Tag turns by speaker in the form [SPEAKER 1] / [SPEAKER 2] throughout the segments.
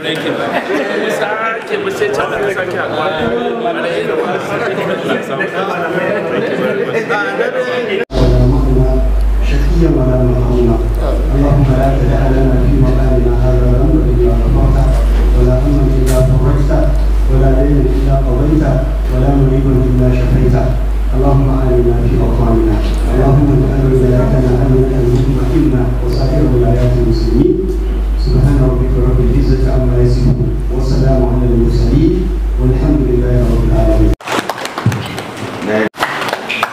[SPEAKER 1] شقيا ولا محروما اللهم لا تدع لنا في مقامنا هذا ذنبا الا غفرته ولا هما الا فرجته ولا دينا الا قضيته ولا مريضا الا شفيته اللهم آمنا في أوطاننا اللهم اجعل ولايتنا أمنا مطمئنا وسائر ولايات المسلمين سبحان ربك رب العزة عما يصفون والسلام على المرسلين والحمد لله رب العالمين.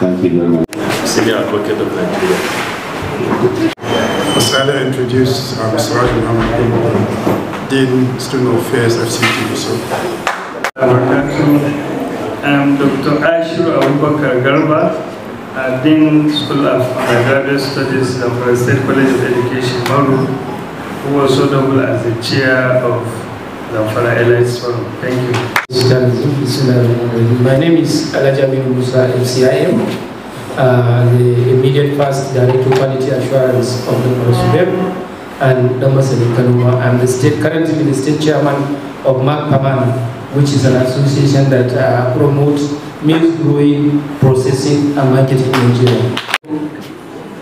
[SPEAKER 2] Thank you very much.
[SPEAKER 3] Senior Advocate of Nigeria.
[SPEAKER 4] Australia introduced Siraj Muhammad, Dean Student Affairs FCT.
[SPEAKER 5] I'm Dr. Ashur Abubakar Garba, Dean School of Undergraduate Studies of the State College of Education, Maru, who also double as the chair of the Zamfara Alliance Forum. Thank you.
[SPEAKER 6] My name is Alajamin Musa MCIM, the immediate past Director of Quality Assurance of the Marasubeb, and Damasani Kanuma. I'm currently the state chairman of MACPAMAN, which is an association that promotes maize growing, processing, and marketing in Nigeria.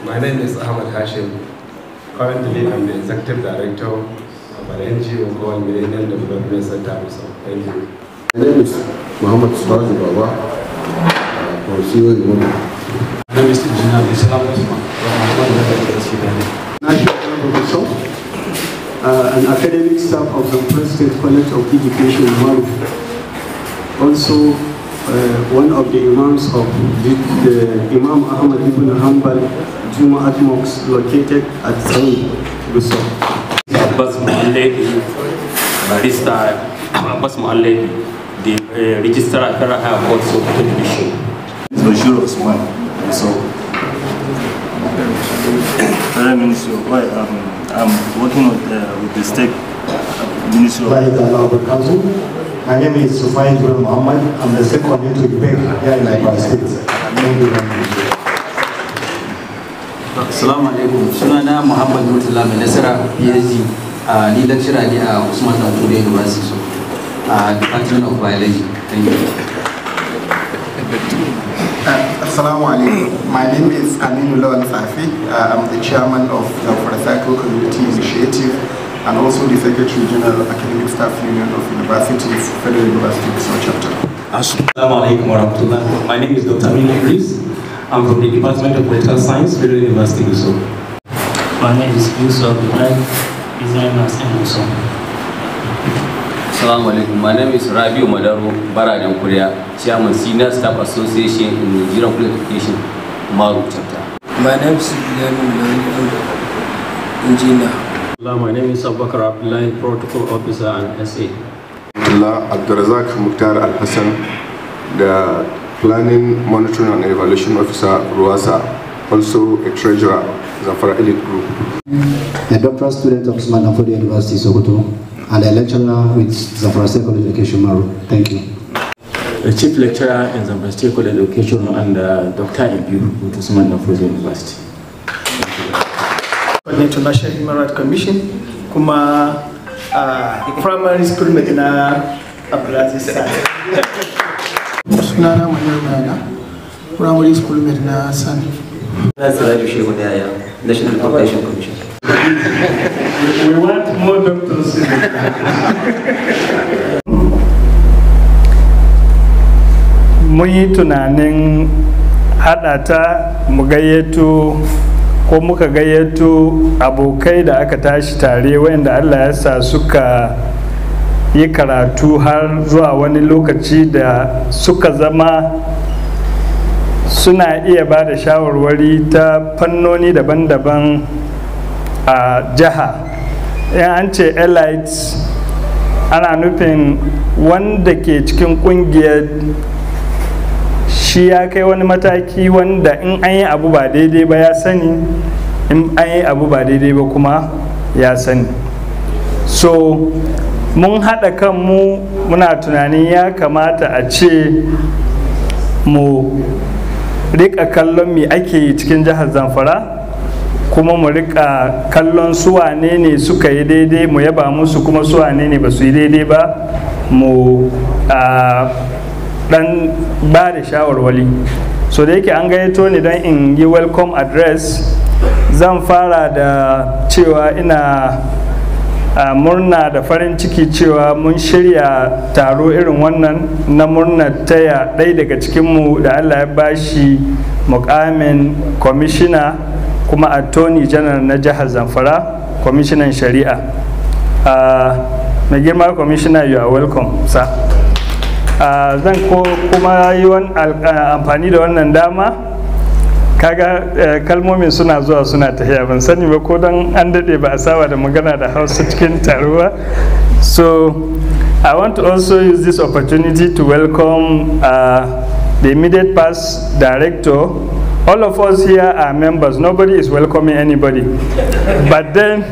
[SPEAKER 7] My name is Ahmad Hashim. Currently, I'm the executive director of an NGO called Millennium Development Center. Thank you.
[SPEAKER 2] My name is Muhammad Siraj Baba, from CEO Walima.
[SPEAKER 8] My name is Engineer Islam Osman from
[SPEAKER 1] National Professor, an academic staff of the President College of Education, Maru. Also, one of the imams of the Imam Ahmad ibn Hanbal Juma'at Mosque located at Zawi, Gusau.
[SPEAKER 9] Abbas Muhammad, Barista Abbas Muhammad, the registrar of High Courts of Television.
[SPEAKER 10] Bashir Osman, so Prime Minister, I'm working with the state Ministry of
[SPEAKER 1] My name is Sufyan Jibril Muhammad. I'm the second coordinator to here in Nigeria State. Thank you very much.
[SPEAKER 11] Assalamu alaikum. Sunana Muhammad Murtala Nasara, PhD, ni lecturer ne a Usman Danfodiyo University, Department of Biology. Thank you.
[SPEAKER 4] Assalamu alaikum. My name is Aminullah Al-Safi. I'm the chairman of the Zamfara Cycle Community Initiative and also the Secretary General Academic Staff Union of Universities, Federal University Research Chapter.
[SPEAKER 12] Assalamu alaikum wa rahmatullah. My name is Dr. Amin Idris. I'm from the Department of Political Science, Federal University Gusau.
[SPEAKER 13] My name is Yusuf Ibrahim, Israel Masin Gusau.
[SPEAKER 14] Assalamu alaikum. My name is Rabiu Madaro Baradan Korea, Chairman Senior Staff Association in Nigerian Qualification, Maru Chapter.
[SPEAKER 15] My name is Engineer.
[SPEAKER 16] My name is Abubakar Abdullahi, Protocol Officer and SA.
[SPEAKER 4] Abdurazak Mukhtar Al-Hassan, the Planning, Monitoring and Evaluation Officer, Ruasa, also a Treasurer, Zamfara Elite Group.
[SPEAKER 1] A doctoral student of Usman Danfodiyo University, Sokoto, and a lecturer with Zamfara State College Education, Maru. Thank you.
[SPEAKER 16] A chief lecturer in Zamfara State College Education and Dr. Imbu with Usman Danfodiyo University.
[SPEAKER 5] International Human Rights Commission, kuma primary school medina Abdulaziz Sani.
[SPEAKER 4] Sunana Manana, primary school medina Sani.
[SPEAKER 11] That's the Godiya, National Population Commission.
[SPEAKER 5] We want more doctors. Mun yi tunanin haɗa ta mu gayyato ko muka gayyato abokai da aka tashi tare wanda Allah ya sa suka yi karatu har zuwa wani lokaci da suka zama suna iya ba da shawarwari ta fannoni daban-daban a jiha. In an ce elites ana nufin wanda ke cikin kungiyar shi ya kai wani mataki wanda in an yi abu ba daidai ba ya sani, in an yi abu ba daidai ba kuma ya sani. So mun haɗa kanmu muna tunanin ya kamata a ce mu rika kallon me ake yi cikin jihar Zamfara kuma mu rika kallon su wane ne suka yi daidai mu yaba musu, kuma su wane ne ba su yi daidai ba mu dan ba da shawarwari. So da yake an gayyato ni don in yi welcome address, zan fara da cewa ina murna da farin ciki cewa mun shirya taro irin wannan na murnar taya ɗaya daga cikinmu da Allah ya bashi mukamin kwamishina kuma attorney general na jihar Zamfara, kwamishinan shari'a. Mai girma kwamishina, you are welcome sir. Zan kuma yi amfani da wannan dama, kaga kalmomin suna zuwa suna tafiya, ban sani ba ko don an daɗe ba a saba da magana da Hausa cikin taruwa. So I want to also use this opportunity to welcome the immediate past director. All of us here are members, nobody is welcoming anybody, but then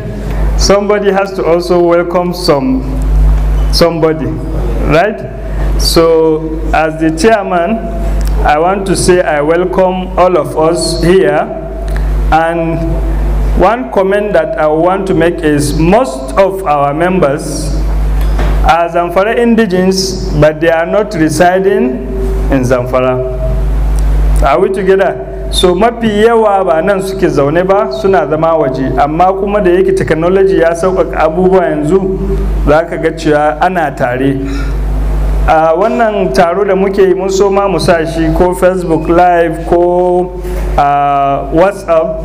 [SPEAKER 5] somebody has to also welcome somebody, right? So as the chairman, I want to say I welcome all of us here, and one comment that I want to make is most of our members are Zamfara indigenes, but they are not residing in Zamfara. Are we together? So mafi yawa ba nan suke zaune ba, suna zama waje, amma kuma da yake technology ya sauƙaƙa abubuwa yanzu, za ka ga cewa ana tare. Wannan taro da muke yi mun so ma mu sa shi ko Facebook live ko WhatsApp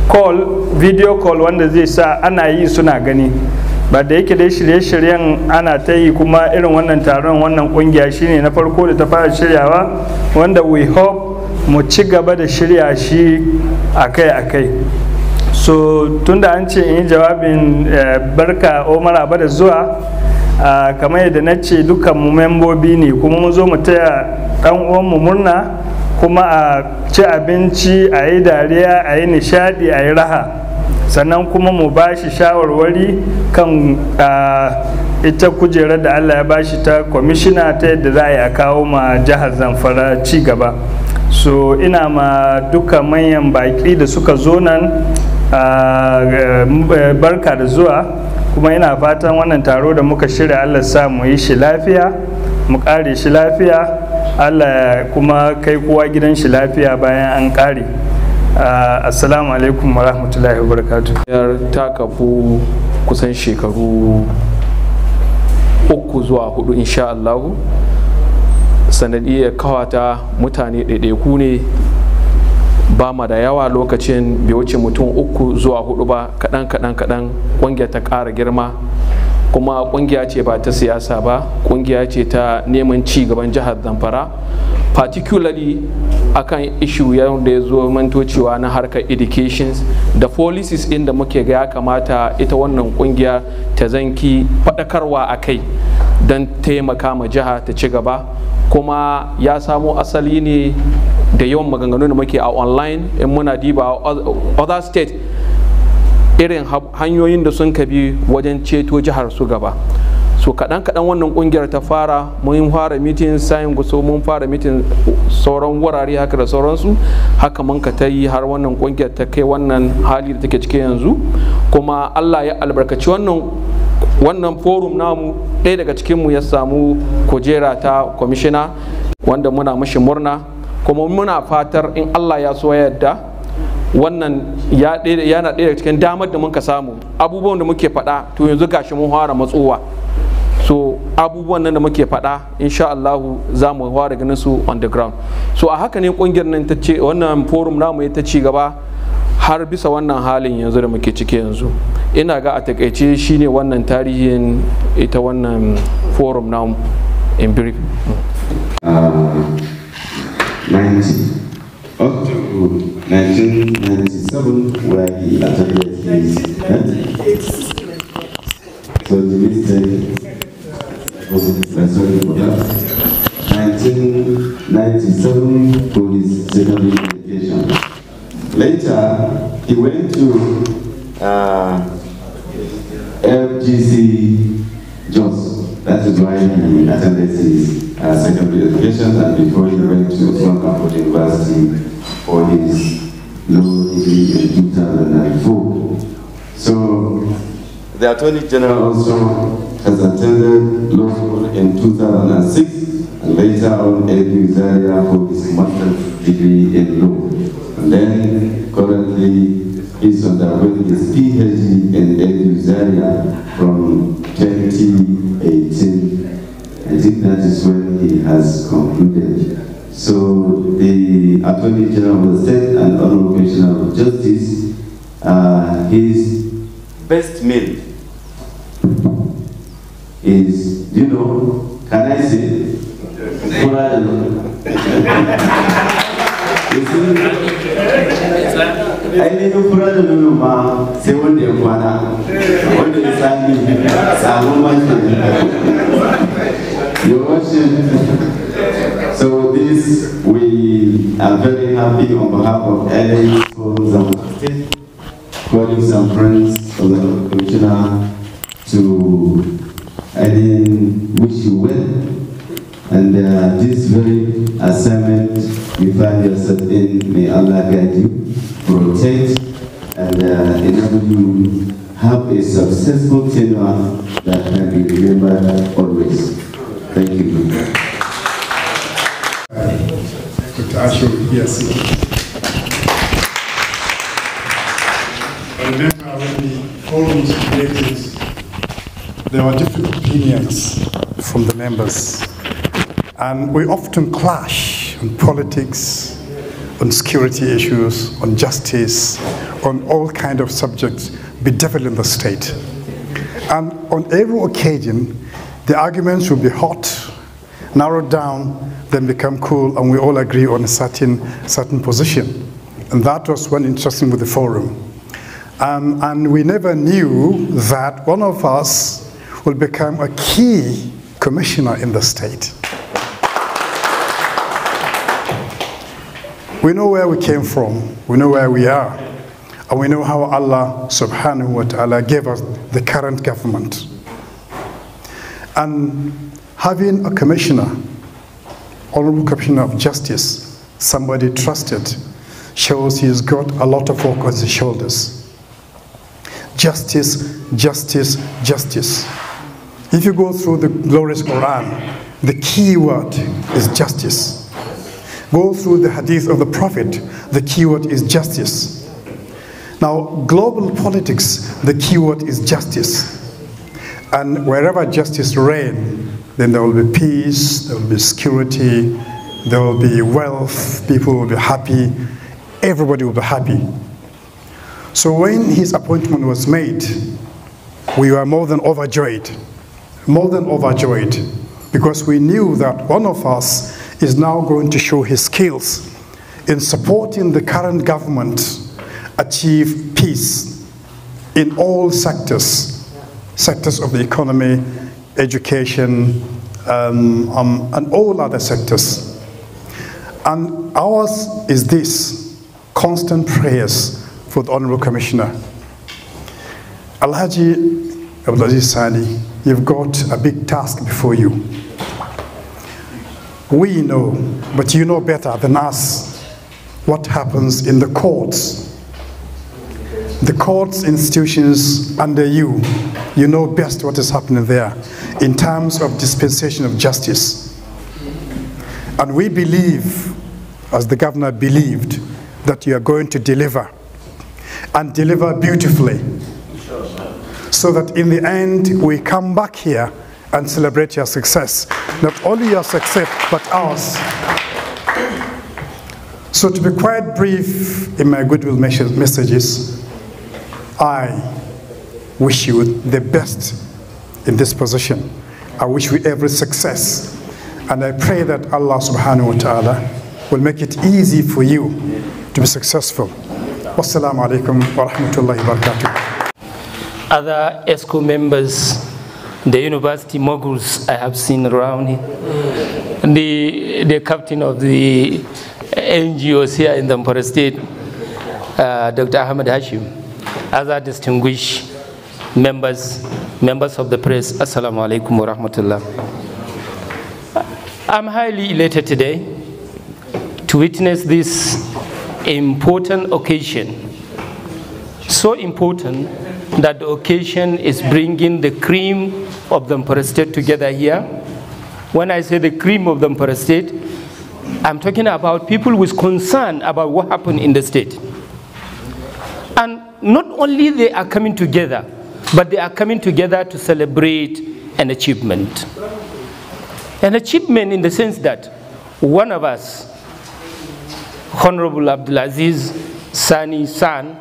[SPEAKER 5] call, video call, wanda zai sa ana yi suna gani. Ba da yake dai shirye-shiryen ana ta yi, kuma irin wannan taron wannan kungiya shine na farko da ta fara shiryawa, wanda we hope mu ci gaba da shirya shi akai-akai. So tunda an ce in yi jawabin barka o maraba da zuwa, kamar yadda na ce dukkan mu membobi ne, kuma mu zo mu taya dan uwanmu murna, kuma a ci abinci, a yi dariya, a yi nishadi, a yi raha, sannan kuma mu ba shi shawarwari kan ita kujerar da Allah ya ba shi ta kwamishina, ta yadda za a yi a kawo ma jihar Zamfara ci gaba. So ina ma duka manyan baki da suka zo nan barka da zuwa, kuma ina fatan wannan taro da muka shirya Allah sa mu yi shi lafiya, mu kare shi lafiya, Allah kuma kai kowa gidan shi lafiya bayan an kare. Assalamu alaikum wa rahmatullahi wa barakatuh.
[SPEAKER 15] Ta kafu kusan shekaru 3 zuwa 4 insha Allah. Sanadiyar kawata mutane ɗaiɗaiku ne, ba ma da yawa lokacin, bai wuce mutum 3 zuwa 4 ba, kaɗan ƙungiya ta ƙara girma, kuma ƙungiya ce ba ta siyasa ba, ƙungiya ce ta neman ci gaban jihar Zamfara, particularly akan issue yadda ya zo mantocewa na harkar education da policies inda muke ga ya kamata ita wannan ƙungiya ta zanki faɗakarwa a kai don taimaka ma jiha ta ci gaba. Kuma ya samo asali ne da yawan maganganu da muke a online, in muna diba other state irin hanyoyin da sun kabi wajen ceto jihar su gaba. So kaɗan wannan ƙungiyar ta fara, mun fara mitin sayin guso, mun fara mitin sauran wurare haka da sauransu, haka mun ka ta yi har wannan ƙungiyar ta kai wannan hali da take cike yanzu. Kuma Allah ya albarkaci wannan forum namu, ɗaya daga cikinmu ya samu kujera ta kwamishina, wanda muna mashi murna, kuma muna fatar in Allah ya so yadda wannan yana ɗaya daga cikin damar da muka samu, abubuwan da muke faɗa to yanzu gashi mun fara matsowa. So abubuwan nan da muke faɗa insha Allah za mu fara ganin su on the ground. So a haka ne ƙungiyar nan ta ce, wannan forum namu ya ta ci gaba har bisa wannan halin yanzu da muke ciki yanzu. Ina ga a takaice shine wannan tarihin ita wannan forum namu in brief.
[SPEAKER 17] 90 up to 1997 where he attended his so the mistake was sorry for that. 1997 for his secondary education. Later he went to FGC Jos. That is why he attended his secondary education, and before he went to Zamfara University for his law degree in 2004. So the Attorney General also has attended law school in 2006 and later on Edu Zaria for his master's degree in law. And then currently he's undergoing his PhD in Edu Zaria from 2018. I think that is when he has concluded. So the Attorney General of the State and Honorable Commissioner of Justice, his best meal is, you know, can I say? Ainihin fura da nono ma sai wanda ya kwana, wanda ya sami sabon mashi. Your Worship, so this, we are very happy on behalf of LA for Zamfara State, colleagues and friends of the Commissioner to wish you well. And this very assignment you find yourself in, may Allah guide you, protect, and enable you have a successful tenure that can be remembered always. Thank you.
[SPEAKER 18] Dr. Ashu, yes. I remember when the forum was created, there were different opinions from the members. And we often clash on politics, on security issues, on justice, on all kinds of subjects bedeviling the state. And on every occasion, the arguments will be hot, narrowed down, then become cool, and we all agree on a certain position. And that was one interesting with the forum. And we never knew that one of us will become a key commissioner in the state. We know where we came from, we know where we are, and we know how Allah subhanahu wa ta'ala gave us the current government. And having a commissioner, Honorable Commissioner of Justice, somebody trusted, shows he's got a lot of work on his shoulders. Justice, justice, justice. If you go through the glorious Quran, the key word is justice. Go through the hadith of the Prophet, the keyword is justice. Now, global politics, the keyword is justice. And wherever justice reigns, then there will be peace, there will be security, there will be wealth, people will be happy, everybody will be happy. So when his appointment was made, we were more than overjoyed, because we knew that one of us is now going to show his skills in supporting the current government achieve peace in all sectors of the economy, education, and all other sectors. And ours is this, constant prayers for the Honorable Commissioner. Alhaji Abdulaziz Sani, you've got a big task before you. We know, but you know better than us, what happens in the courts. The courts institutions under you, you know best what is happening there in terms of dispensation of justice. And we believe, as the governor believed, that you are going to deliver, and deliver beautifully, so that in the end we come back here and celebrate your success. Not only your success, but ours. So to be quite brief in my goodwill messages, I wish you the best in this position. I wish you every success. And I pray that Allah subhanahu wa ta'ala will make it easy for you to be successful. Wassalamu alaikum wa rahmatullahi wa barakatuh.
[SPEAKER 6] Other ESCO members, the university moguls I have seen around here, the captain of the NGOs here in the Zamfara State, Dr. Ahmed Hashim, other distinguished members of the press, Assalamu alaikum wa rahmatullah. I'm highly elated today to witness this important occasion. So important that the occasion is bringing the cream of the Zamfara State together here. When I say the cream of the Zamfara State, I'm talking about people with concern about what happened in the state. And not only they are coming together, but they are coming together to celebrate an achievement. An achievement in the sense that one of us, Honorable Abdulaziz Sani's son,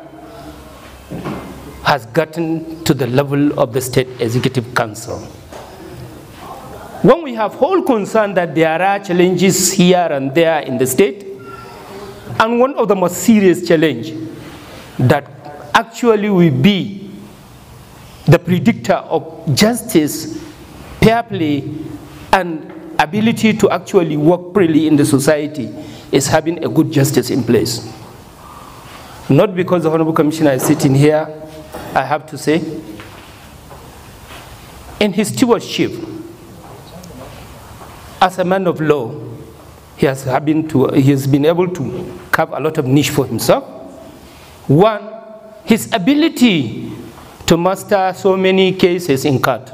[SPEAKER 6] has gotten to the level of the State Executive Council. When we have whole concern that there are challenges here and there in the state, and one of the most serious challenge that actually will be the predictor of justice, fair play, and ability to actually work freely in the society is having a good justice in place. Not because the Honorable Commissioner is sitting here, I have to say, in his stewardship, as a man of law, he has been able to carve a lot of niche for himself. One, his ability to master so many cases in court,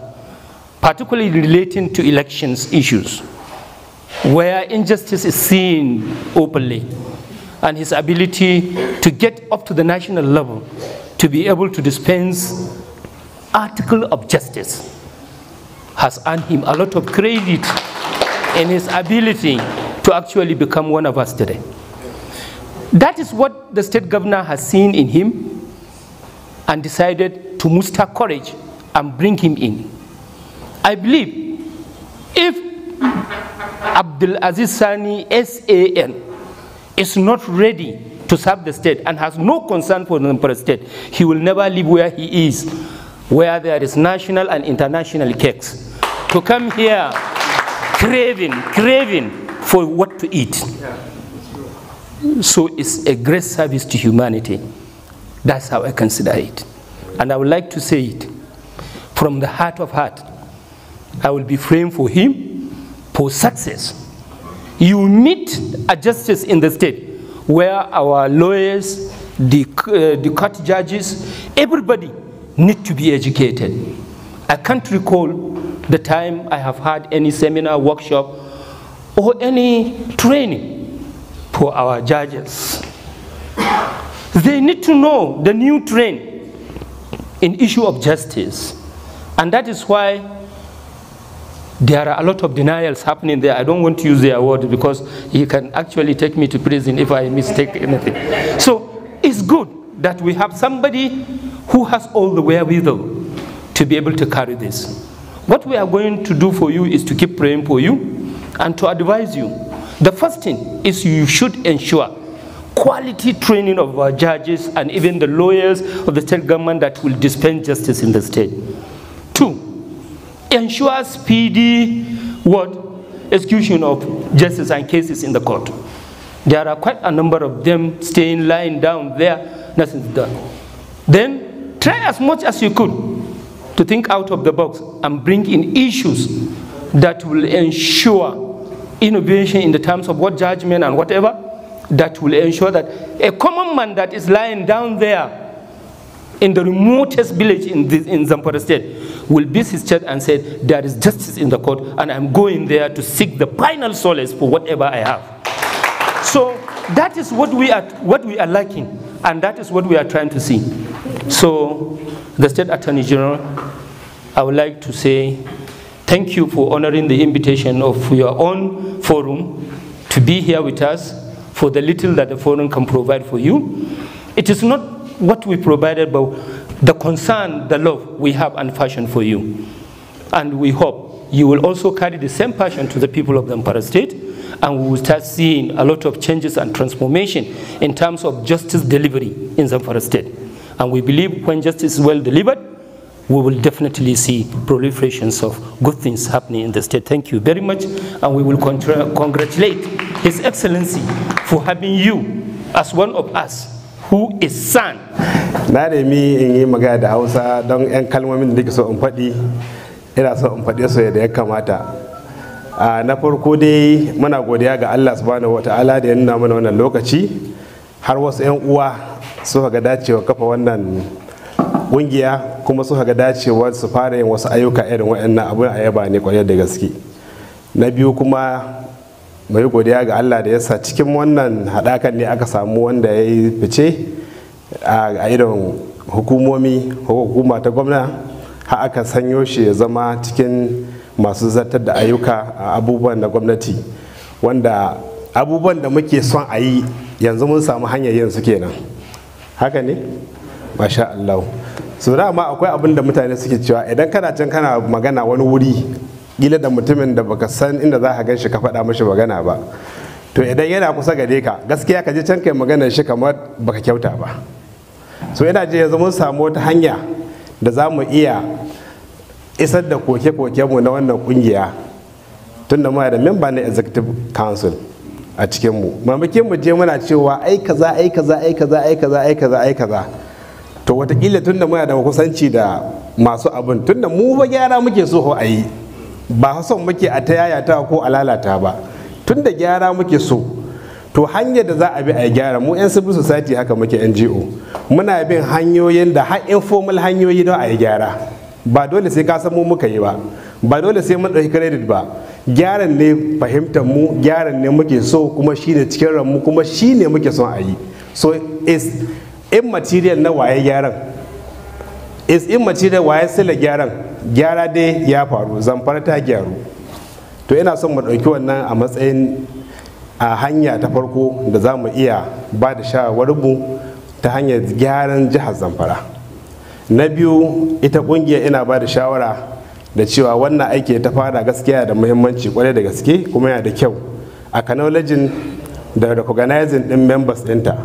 [SPEAKER 6] particularly relating to elections issues, where injustice is seen openly, and his ability to get up to the national level to be able to dispense article of justice has earned him a lot of credit in his ability to actually become one of us today. That is what the state governor has seen in him and decided to muster courage and bring him in. I believe if Abdulaziz Sani SAN is not ready to serve the state and has no concern for the Zamfara State, he will never leave where he is, where there is national and international cakes, to come here craving for what to eat. So it's a great service to humanity. That's how I consider it. And I would like to say it from the heart of heart. I will be praying for him for success. You meet a justice in the state where our lawyers, the court judges, everybody need to be educated. I can't recall the time I have had any seminar, workshop, or any training for our judges. They need to know the new trend in issue of justice. And that is why there are a lot of denials happening there. I don't want to use their word because he can actually take me to prison if I mistake anything. So it's good that we have somebody who has all the wherewithal to be able to carry this. What we are going to do for you is to keep praying for you and to advise you. The first thing is you should ensure quality training of our judges and even the lawyers of the state government that will dispense justice in the state. Two, ensure speedy execution of justice and cases in the court. There are quite a number of them lying down there, nothing's done. Then try as much as you could to think out of the box and bring in issues that will ensure innovation in the terms of what judgment and whatever, that will ensure that a common man that is lying down there in the remotest village in Zamfara State will beat his chest and say, there is justice in the court and I'm going there to seek the final solace for whatever I have. So that is what we are lacking, and that is what we are trying to see. So the State Attorney General, I would like to say thank you for honoring the invitation of your own forum to be here with us for the little that the forum can provide for you. It is not what we provided, but the concern, the love we have and passion for you. And we hope you will also carry the same passion to the people of the Zamfara State, and we will start seeing a lot of changes and transformation in terms of justice delivery in Zamfara State. And we believe when justice is well delivered, we will definitely see proliferations of good things happening in the state. Thank you very much, and we will congratulate His Excellency for having you as one of us who is son.
[SPEAKER 19] Na nemi in yi magana da Hausa don 'yan kalmomin da nake so in faɗi, ina so in faɗi su yadda ya kamata. Na farko dai muna godiya ga Allah subhanahu wataala da ya nuna mana wannan lokaci har wasu 'yan uwa suka ga dacewa kafa wannan kungiya kuma suka ga dacewa su fara yin wasu ayyuka irin waɗannan abin a yaba ne kwarai da gaske. Na biyu kuma mai godiya ga Allah da yasa cikin wannan haɗakan ne aka samu wanda ya yi fice a irin hukumomi ko hukuma ta gwamna har aka sanyo shi ya zama cikin masu zartar da ayyuka a abubuwan na gwamnati, wanda abubuwan da muke son a yi yanzu mun samu hanyar yin su kenan. Haka ne? Masha Allah. So dama akwai abin da mutane suke cewa idan kana can kana magana wani wuri gila da mutumin da baka san inda za ka gan shi ka faɗa mashi magana ba, to idan yana kusa gare ka gaskiya ka je can kai magana shi kamar baka kyauta ba. So ina je yanzu mun samu wata hanya da za mu iya isar da koke-kokenmu na wannan kungiya tun da muna da memba na executive council a cikinmu. Mamakin mu je muna cewa ai kaza ai kaza ai kaza ai kaza ai kaza ai kaza, to watakila tun da muna da kusanci da masu abin, tun da mu ba gyara muke so a yi, ba son muke a ta yayata ko a lalata ba, tun da gyara muke so, to hanyar da za a bi a gyara mu 'yan civil society haka muke NGO muna bin hanyoyin da har informal hanyoyi don a yi gyara. Ba dole sai ka san mu muka yi ba, ba dole sai mun ɗauki credit ba, gyaran ne fahimtar mu, gyaran ne muke so, kuma shine cikin ranmu, kuma shine muke son a yi. So is immaterial na waye gyaran, is immaterial waye sila gyaran, gyara dai ya faru, Zamfara ta gyaru. To ina son mu ɗauki wannan a matsayin a hanya ta farko da za mu iya ba da shawarwarinmu ta hanyar gyaran jihar Zamfara. Na biyu, ita kungiyar ina ba da shawara da cewa wannan aiki ta fara gaskiya da muhimmanci kwarai da gaske, kuma yana da kyau a acknowledging da recognizing din members ɗinta,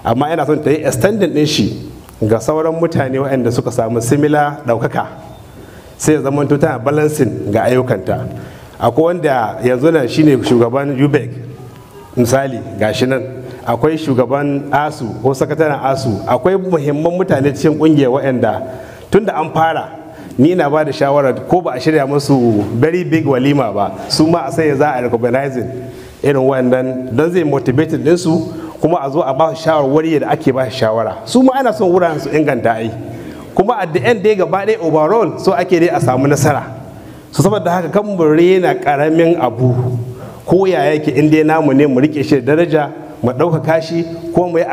[SPEAKER 19] amma ina son ta yi extending din shi ga sauran mutane waɗanda suka samu similar ɗaukaka, sai ya zama tana balancing ga ayyukanta. Akwai wanda yanzu nan shine shugaban UBEC misali, gashi nan akwai shugaban ASU ko sakataren ASU, akwai muhimman mutane cikin kungiyar waɗanda tun da an fara ni na ba da shawarar ko ba a shirya musu very big walima ba, su ma a sai za a recognizing irin wannan don zai motivated ɗinsu, kuma a zo a ba su shawarwari da ake ba shawara. Su ma ana son wuraren su inganta ai, kuma at the end dai gaba ɗaya overall so ake dai a samu nasara. So saboda haka kan mu rena karamin abu ko ya yake in dai namu ne mu rike shi da daraja, mu ɗaukaka shi kuma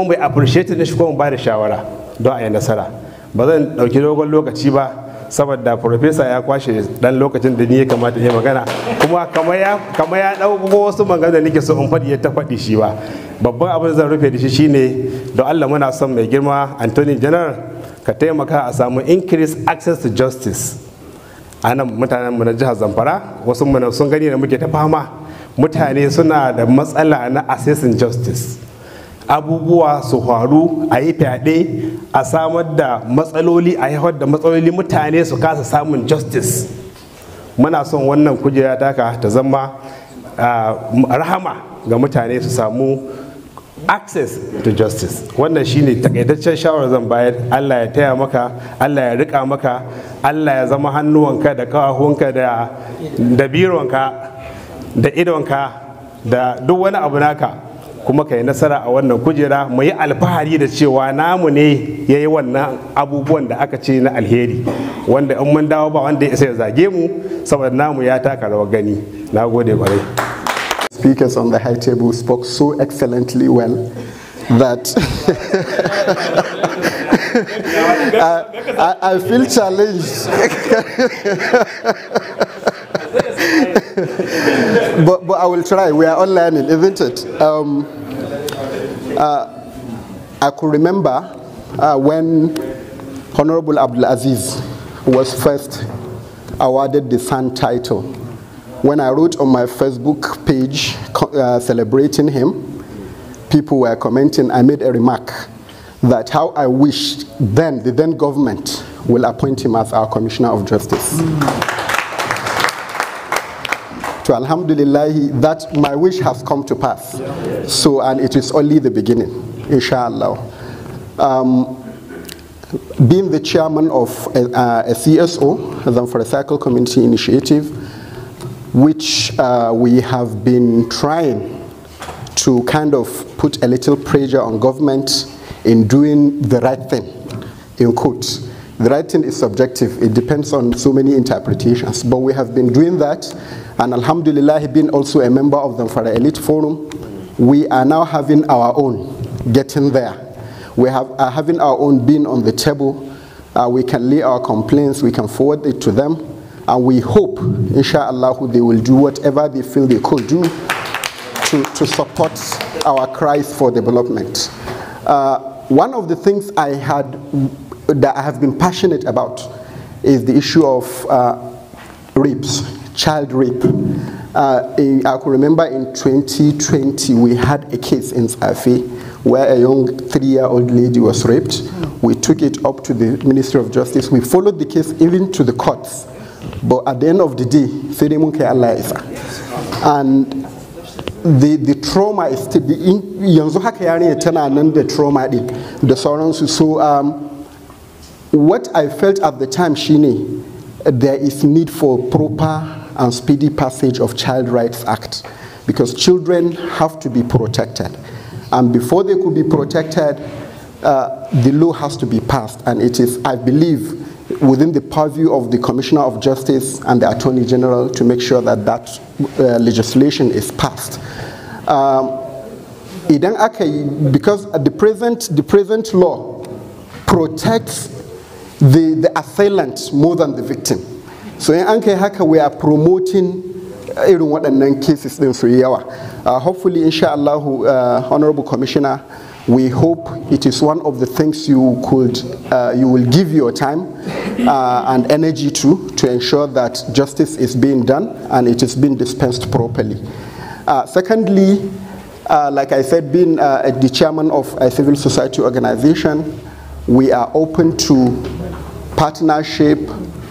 [SPEAKER 19] mu appreciate shi, kuma mu ba da shawara don a yi nasara. Ba zan ɗauki dogon lokaci ba saboda profesa ya kwashe dan lokacin da ni ya kamata ya magana, kuma kama ya ɗauko wasu magana da nake so in faɗi ya ta faɗi shi ba. Babban abin da zan rufe da shi shine don Allah muna son mai girma Attorney General ka taimaka a samu increase access to justice a nan mutanen mu na jihar Zamfara. Wasu mu sun gani da muke ta fama, mutane suna da matsala na accessing justice, abubuwa su faru, a yi fyaɗe, a samar da matsaloli, a haifar da matsaloli, mutane su kasa samun justice. Muna son wannan kujera taka ta zama rahama ga mutane su samu access to justice. Wannan shine takaitaccen shawarar zan bayar. Allah ya taya maka, Allah ya rika maka, Allah ya zama hannuwanka da kafafunka da bironka da idonka da duk wani abu naka, kuma ka yi nasara a wannan kujera. Mu yi alfahari da cewa namu ne ya yi wannan abubuwan da aka ce na alheri, wanda in mun dawo ba wanda ya isa ya zage mu, saboda namu ya taka rawar gani. Na gode kwarai.
[SPEAKER 4] Speakers on the high table spoke so excellently well that I feel challenged. but I will try. We are all learning, isn't it? I could remember when Honorable Abdul Aziz was first awarded the Sun title. When I wrote on my Facebook page celebrating him, people were commenting. I made a remark that how I wished the then government will appoint him as our Commissioner of Justice. So Alhamdulillah, that my wish has come to pass. So, and it is only the beginning, inshallah. Being the chairman of a CSO, the Zamfara Cycle Community Initiative, which we have been trying
[SPEAKER 20] to kind of put a little pressure on government in doing the right thing, in quotes. The right thing is subjective. It depends on so many interpretations. But we have been doing that, and alhamdulillah, being also a member of the Zamfara Elite Forum, we are now having our own, getting there. We are having our own being on the table. We can lay our complaints, we can forward it to them, and we hope, inshallah, they will do whatever they feel they could do to support our cries for development. One of the things that I have been passionate about is the issue of rapes, child rape. I could remember in 2020 we had a case in Safi where a young 3-year-old lady was raped. We took it up to the Ministry of Justice. We followed the case even to the courts. But at the end of the day, and the trauma is still the trauma. So what I felt at the time, Shini, there is need for proper and speedy passage of Child Rights Act, because children have to be protected. And before they could be protected, the law has to be passed. And it is, I believe, within the purview of the Commissioner of Justice and the Attorney General to make sure that that legislation is passed. Because the present law protects the assailant more than the victim. So in Anke Haka, we are promoting cases. Hopefully, inshallah, Honorable Commissioner, we hope it is one of the things you will give your time and energy to ensure that justice is being done and it is being dispensed properly. Secondly, like I said, being the chairman of a civil society organization, we are open to partnership,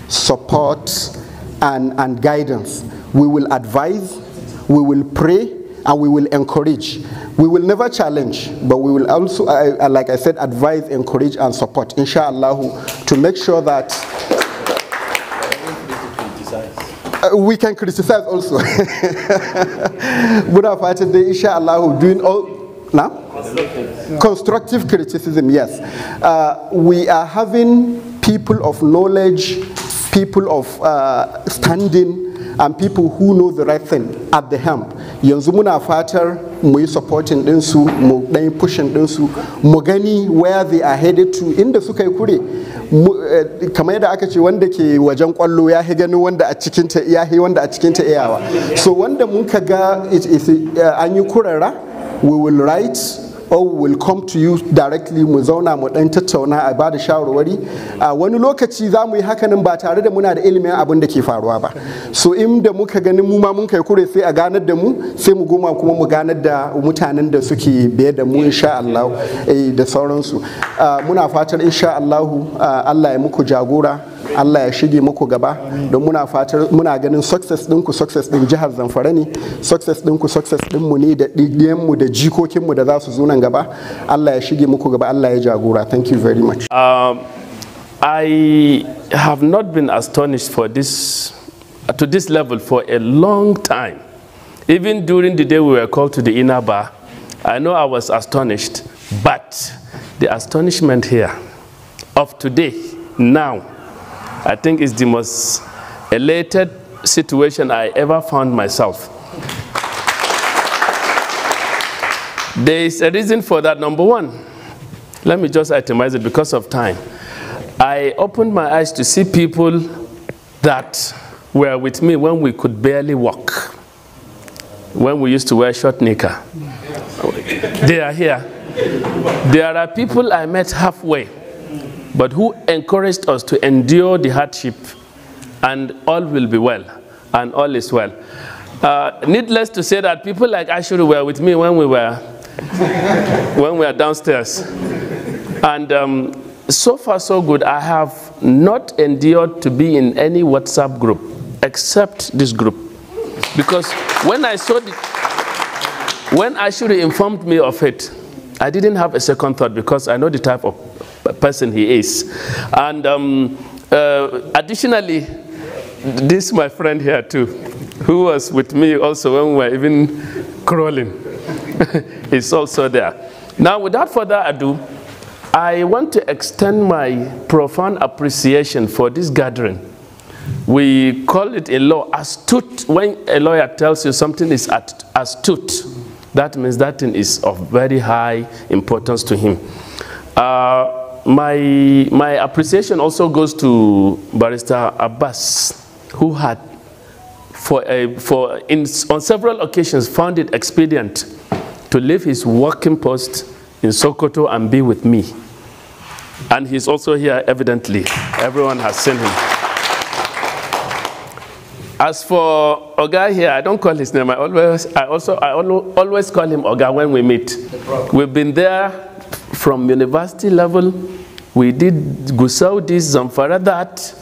[SPEAKER 20] support, and guidance. We will advise, we will pray, and we will encourage. We will never challenge, but we will also, like I said, advise, encourage, and support, inshallah, to make sure that we can criticize also. But inshallah, doing all now? Constructive criticism, yes. We are having people of knowledge, people of standing, and people who know the right thing at the helm. Yanzu muna fatar mu yi supporting ɗinsu, mu ɗan pushing ɗinsu, mu gani where they are headed to, inda suka yi kure. Kamar yadda aka ce wanda ke wajen kwallo ya gani wanda a cikinta iyawa. So wanda mun ka ga an yi kurara, we will write or we will come to you directly, mu zauna mu dan tattauna a bada shawarwari. Wani lokaci za mu yi hakanin ba tare da muna da ilimin abin da ke faruwa ba. So in da muka gani mu ma mun kai kure sai a ganar da mu, sai mu goma kuma mu ganar da mutanen da suke biye da mu insha Allah da sauransu. Muna fatar insha Allah Allah ya muku jagora, Allah ya shige muku gaba, don muna fatar muna ganin success ɗinku success ɗin jihar Zamfara ne, success ɗinku success ɗinmu ne da ɗiɗiyanmu da jikokinmu da za su zo nan gaba. Allah ya shige muku gaba, Allah ya jagora. Thank you very much.
[SPEAKER 3] I have not been astonished for this, to this level for a long time. Even during the day we were called to the inner bar, I know I was astonished, but the astonishment here of today, now, I think is the most elated situation I ever found myself. There is a reason for that. Number one, let me just itemize it because of time. I opened my eyes to see people that were with me when we could barely walk, when we used to wear short knicker. They are here. There are people I met halfway, but who encouraged us to endure the hardship, and all will be well, and all is well. Needless to say that people like Ashuru were with me when we were downstairs. And so far so good. I have not endured to be in any WhatsApp group except this group. Because when I saw when Ashuru informed me of it, I didn't have a second thought because I know the type of person he is. And additionally, this my friend here too, who was with me also when we were even crawling. is also there. Now, without further ado, I want to extend my profound appreciation for this gathering. We call it in law astute. When a lawyer tells you something is astute, that means that thing is of very high importance to him. My appreciation also goes to Barrister Abbas, who had on several occasions found it expedient to leave his working post in Sokoto and be with me. And he's also here, evidently. Everyone has seen him. As for Oga here, I don't call his name. I always call him Oga when we meet. We've been there from university level. We did Gusau this, Zamfara that,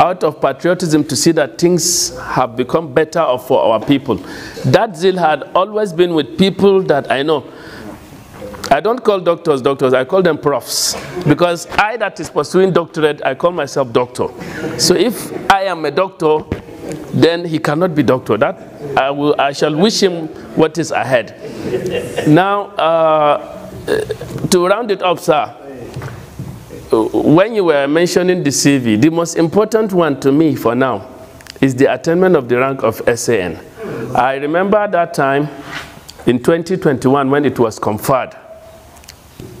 [SPEAKER 3] out of patriotism to see that things have become better for our people. That zeal had always been with people that I know. I don't call doctors doctors, I call them profs. Because I that is pursuing doctorate, I call myself doctor. So if I am a doctor, then he cannot be doctor. That I shall wish him what is ahead. Now, to round it up, sir, when you were mentioning the CV, the most important one to me for now is the attainment of the rank of SAN. I remember that time in 2021 when it was conferred.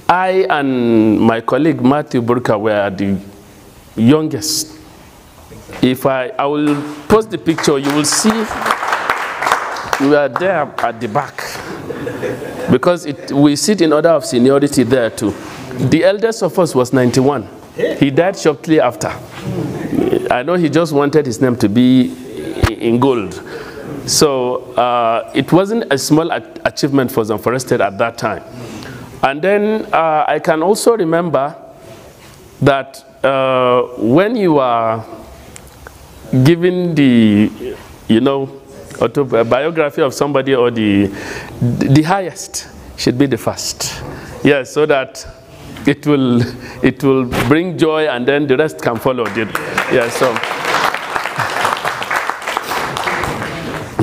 [SPEAKER 3] I and my colleague Matthew Burka were the youngest. If I will post the picture, you will see we were there at the back. Because we sit in order of seniority there too. The eldest of us was 91. He died shortly after. I know he just wanted his name to be in gold. So it wasn't a small achievement for Zamfara State at that time. And then I can also remember that when you are given the, autobiography of somebody, or the highest should be the first. Yes, so that it will bring joy, and then the rest can follow. Yeah, so.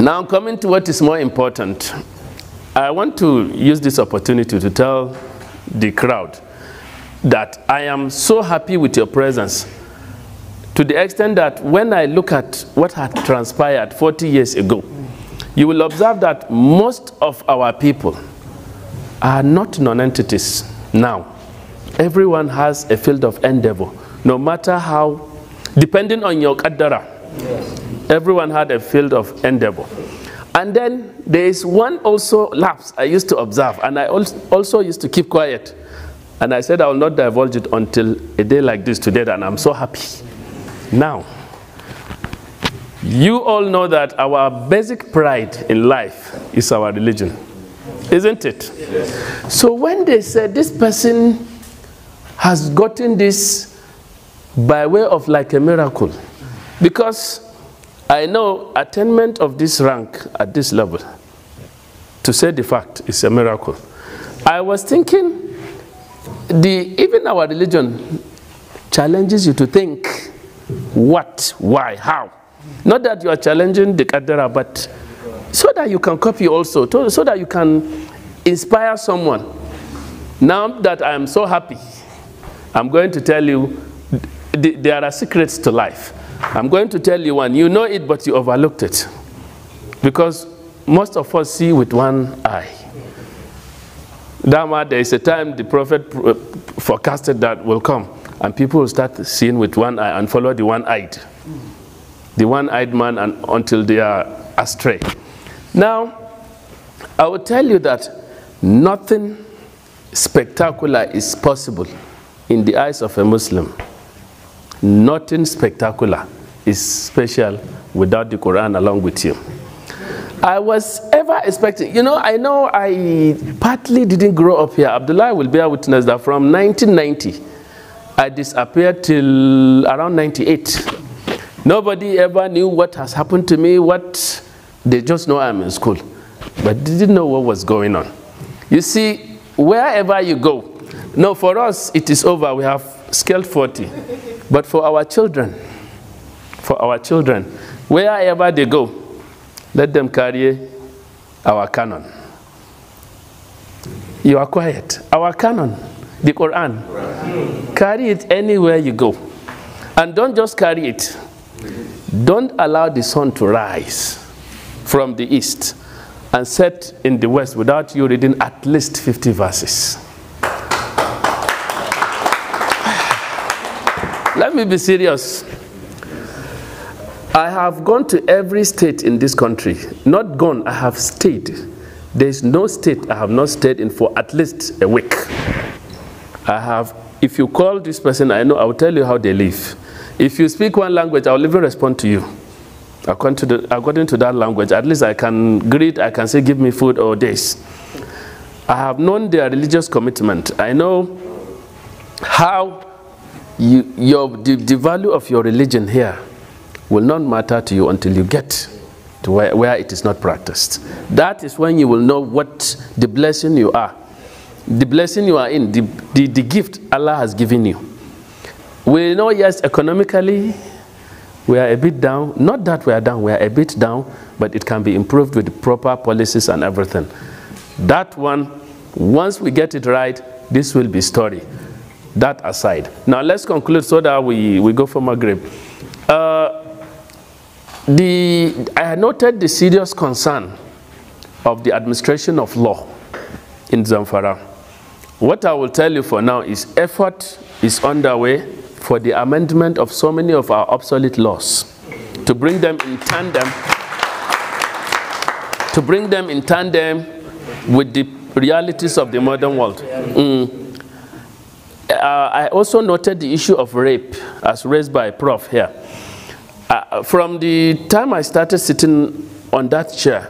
[SPEAKER 3] Now coming to what is more important, I want to use this opportunity to tell the crowd that I am so happy with your presence, to the extent that when I look at what had transpired 40 years ago, you will observe that most of our people are not non-entities now. Everyone has a field of endeavor, no matter how, depending on your qaddara. Everyone had a field of endeavor. And then there is one also lapse I used to observe, and I also used to keep quiet. And I said I will not divulge it until a day like this today, and I'm so happy. Now, you all know that our basic pride in life is our religion, isn't it? Yes. So when they said this person has gotten this by way of like a miracle, because I know attainment of this rank at this level, to say the fact, is a miracle. I was thinking, even our religion challenges you to think what, why, how. Not that you are challenging the Qadara, but so that you can copy also, so that you can inspire someone. Now that I am so happy, I'm going to tell you there are secrets to life. I'm going to tell you one. You know it, but you overlooked it. Because most of us see with one eye. Dama, there is a time the prophet forecasted that will come, and people will start seeing with one eye and follow the one-eyed. The one-eyed man, and until they are astray. Now, I will tell you that nothing spectacular is possible in the eyes of a Muslim. Nothing spectacular is special without the Quran along with you. I was ever expecting, I know I partly didn't grow up here. Abdullah will bear witness that from 1990, I disappeared till around 98. Nobody ever knew what has happened to me, they just know I'm in school, but didn't know what was going on. You see, wherever you go, no, for us, it is over. We have scaled 40. But for our children, wherever they go, let them carry our canon. You are quiet. Our canon, the Quran, carry it anywhere you go. And don't just carry it. Don't allow the sun to rise from the east and set in the west without you reading at least 50 verses. Let me be serious. I have gone to every state in this country. Not gone, I have stayed. There is no state I have not stayed in for at least a week. I have, if you call this person, I know, I will tell you how they live. If you speak one language, I will even respond to you. According to that language, at least I can greet, I can say, give me food or this. I have known their religious commitment. I know how the value of your religion here will not matter to you until you get to where it is not practiced. That is when you will know what the blessing you are. The blessing you are in, the gift Allah has given you. We know, yes, economically, we are a bit down. Not that we are down, we are a bit down, but it can be improved with proper policies and everything. That one, once we get it right, this will be story. That aside. Now let's conclude so that we go for Maghrib. I noted the serious concern of the administration of law in Zamfara. What I will tell you for now is effort is underway for the amendment of so many of our obsolete laws to bring them in tandem with the realities of the modern world. I also noted the issue of rape as raised by Prof here. From the time I started sitting on that chair,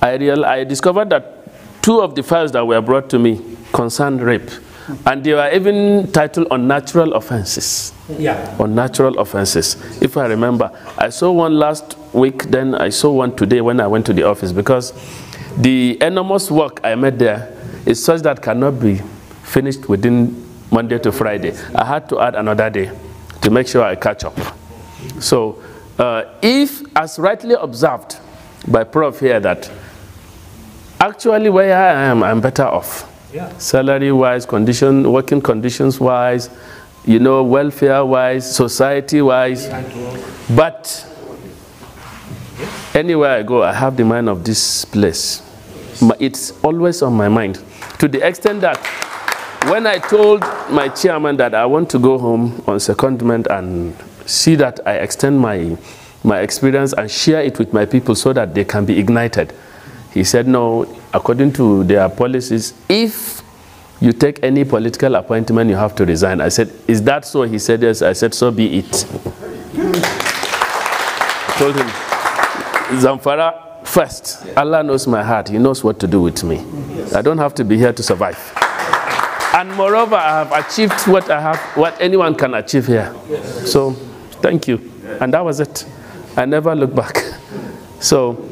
[SPEAKER 3] I discovered that 2 of the files that were brought to me concerned rape. And they were even titled unnatural offenses. Yeah. Unnatural offenses. If I remember, I saw one last week, then I saw one today when I went to the office, because the enormous work I made there is such that cannot be finished within Monday to Friday. I had to add another day to make sure I catch up. So if, as rightly observed by Prof here, that actually where I am, I'm better off. Yeah. Salary-wise, working conditions-wise, you know, welfare-wise, society-wise. But anywhere I go, I have the mind of this place. It's always on my mind, to the extent that when I told my chairman that I want to go home on secondment and see that I extend my experience and share it with my people so that they can be ignited, he said, no, according to their policies, if you take any political appointment, you have to resign. I said, is that so? He said, yes. I said, so be it. I told him, Zamfara first. Allah knows my heart. He knows what to do with me. I don't have to be here to survive. And moreover, I have achieved what anyone can achieve here. So, thank you. And that was it. I never looked back. So,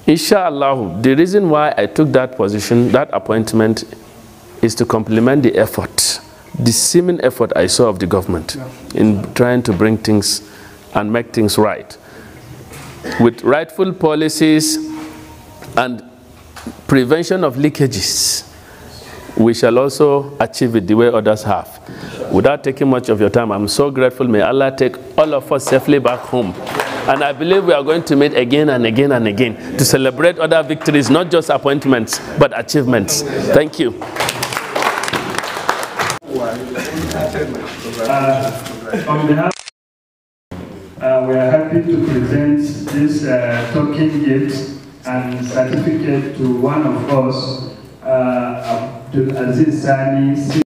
[SPEAKER 3] inshallah, the reason why I took that position, that appointment, is to complement the effort, the seeming effort I saw of the government in trying to bring things and make things right. With rightful policies and prevention of leakages, we shall also achieve it the way others have. Without taking much of your time, I'm so grateful. May Allah take all of us safely back home. And I believe we are going to meet again and again and again to celebrate other victories, not just appointments, but achievements. Thank you.
[SPEAKER 5] On behalf, we are happy to present this token gift and certificate to one of us, Abdul Aziz Sani.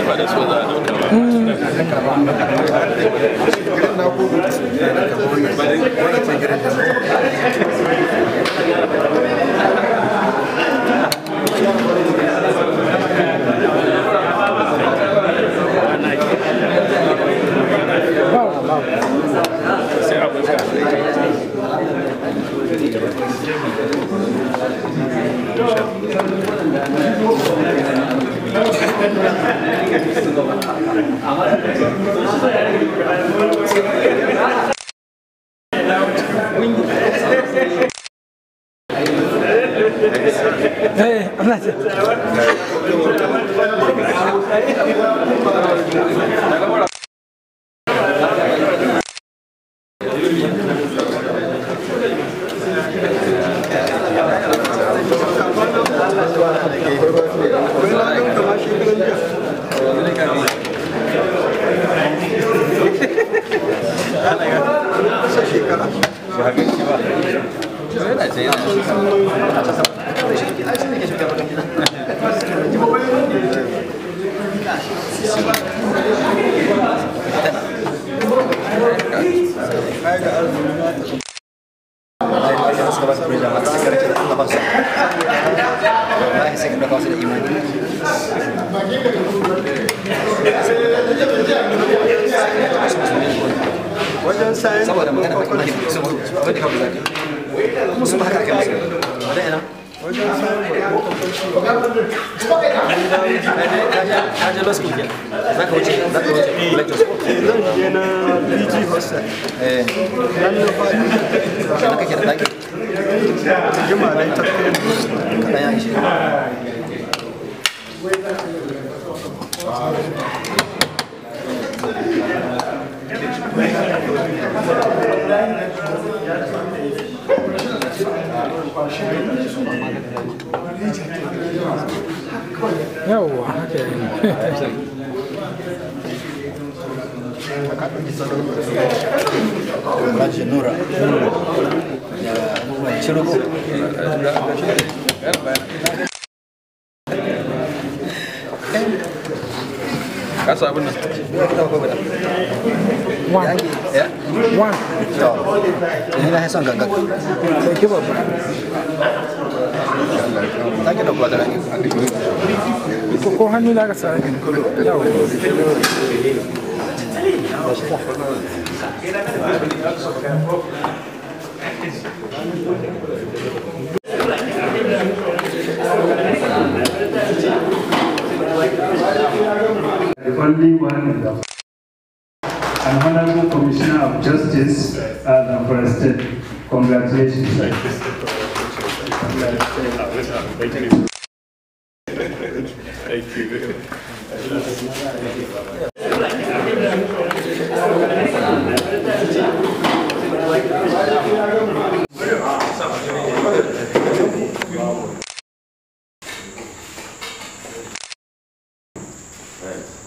[SPEAKER 3] ba da so za a dauka
[SPEAKER 21] Hey, I'm not.
[SPEAKER 20] wajen sayan saboda magana mai imani saboda abin da kawai zaka kuma su ba haka ake musu da ina wajen sayan ka je law school zaka wuce lectures zan je na PG hostel dan na fadi kana kake da daki jima da ita kana ya ishe
[SPEAKER 21] Yawwa, haka
[SPEAKER 20] yi. Nura. Cirugo.
[SPEAKER 3] Kasa abin nan.
[SPEAKER 21] One.
[SPEAKER 20] Ya?
[SPEAKER 21] One.
[SPEAKER 20] Ini lah son gagak.
[SPEAKER 21] Sai ki babba.
[SPEAKER 20] Take da kwata ne.
[SPEAKER 21] Ko hannu da ka sa. Yawa.
[SPEAKER 5] The only one in the an Honorable Commissioner of Justice for the State. Congratulations.
[SPEAKER 3] Thank you. Right.